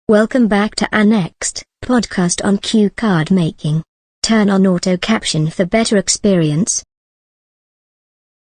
Welcome back to our next podcast on cue card making. Turn on auto caption for better experience.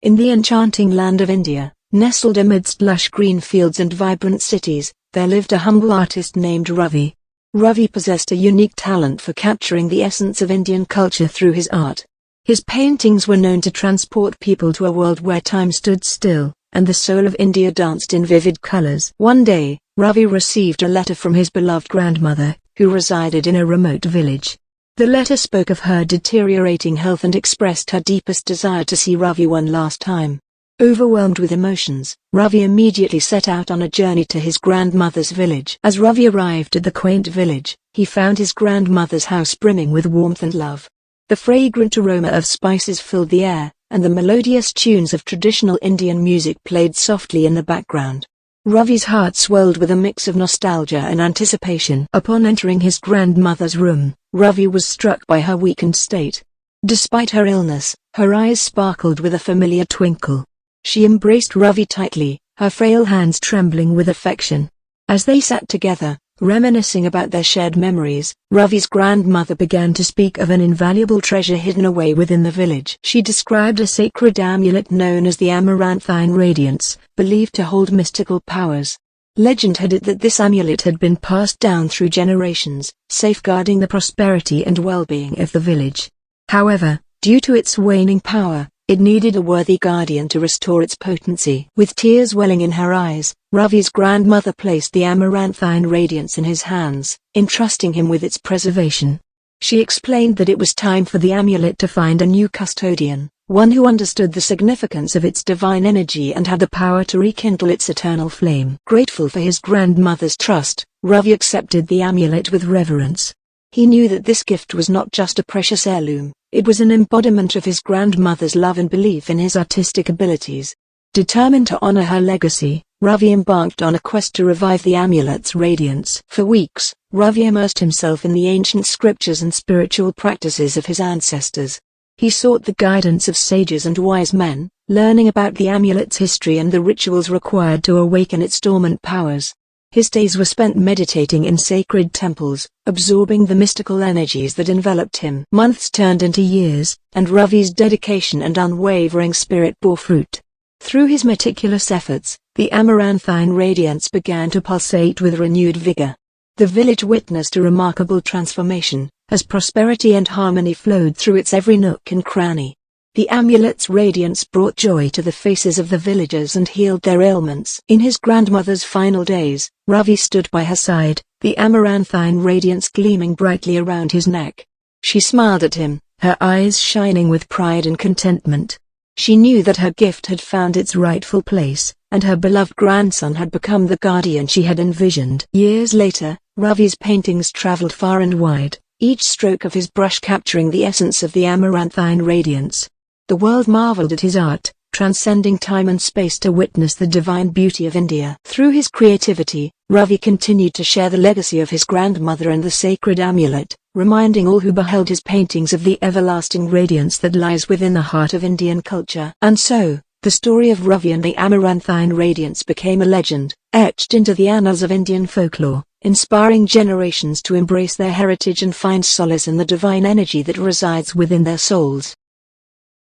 In the enchanting land of India, nestled amidst lush green fields and vibrant cities, there lived a humble artist named Ravi. Ravi possessed a unique talent for capturing the essence of Indian culture through his art. His paintings were known to transport people to a world where time stood still, and the soul of India danced in vivid colors. One day, Ravi received a letter from his beloved grandmother, who resided in a remote village. The letter spoke of her deteriorating health and expressed her deepest desire to see Ravi one last time. Overwhelmed with emotions, Ravi immediately set out on a journey to his grandmother's village. As Ravi arrived at the quaint village, he found his grandmother's house brimming with warmth and love. The fragrant aroma of spices filled the air, and the melodious tunes of traditional Indian music played softly in the background. Ravi's heart swelled with a mix of nostalgia and anticipation. Upon entering his grandmother's room, Ravi was struck by her weakened state. Despite her illness, her eyes sparkled with a familiar twinkle. She embraced Ravi tightly, her frail hands trembling with affection. As they sat together, reminiscing about their shared memories, Ravi's grandmother began to speak of an invaluable treasure hidden away within the village. She described a sacred amulet known as the amaranthine radiance, believed to hold mystical powers. Legend had it that this amulet had been passed down through generations, safeguarding the prosperity and well-being of the village. However, due to its waning power, it needed a worthy guardian to restore its potency. With tears welling in her eyes, Ravi's grandmother placed the amaranthine radiance in his hands, entrusting him with its preservation. She explained that it was time for the amulet to find a new custodian, one who understood the significance of its divine energy and had the power to rekindle its eternal flame. Grateful for his grandmother's trust, Ravi accepted the amulet with reverence. He knew that this gift was not just a precious heirloom, it was an embodiment of his grandmother's love and belief in his artistic abilities. Determined to honor her legacy, Ravi embarked on a quest to revive the amulet's radiance. For weeks, Ravi immersed himself in the ancient scriptures and spiritual practices of his ancestors. He sought the guidance of sages and wise men, learning about the amulet's history and the rituals required to awaken its dormant powers. His days were spent meditating in sacred temples, absorbing the mystical energies that enveloped him. Months turned into years, and Ravi's dedication and unwavering spirit bore fruit. Through his meticulous efforts, the amaranthine radiance began to pulsate with renewed vigor. The village witnessed a remarkable transformation, as prosperity and harmony flowed through its every nook and cranny. The amulet's radiance brought joy to the faces of the villagers and healed their ailments. In his grandmother's final days, Ravi stood by her side, the amaranthine radiance gleaming brightly around his neck. She smiled at him, her eyes shining with pride and contentment. She knew that her gift had found its rightful place, and her beloved grandson had become the guardian she had envisioned. Years later, Ravi's paintings traveled far and wide, each stroke of his brush capturing the essence of the amaranthine radiance. The world marveled at his art, transcending time and space to witness the divine beauty of India. Through his creativity, Ravi continued to share the legacy of his grandmother and the sacred amulet, reminding all who beheld his paintings of the everlasting radiance that lies within the heart of Indian culture. And so, the story of Ravi and the amaranthine radiance became a legend, etched into the annals of Indian folklore, inspiring generations to embrace their heritage and find solace in the divine energy that resides within their souls.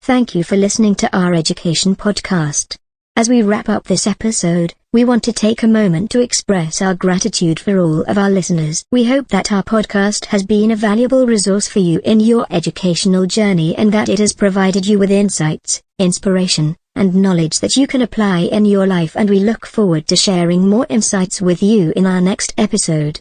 Thank you for listening to our education podcast. As we wrap up this episode, we want to take a moment to express our gratitude for all of our listeners. We hope that our podcast has been a valuable resource for you in your educational journey and that it has provided you with insights, inspiration, and knowledge that you can apply in your life, and we look forward to sharing more insights with you in our next episode.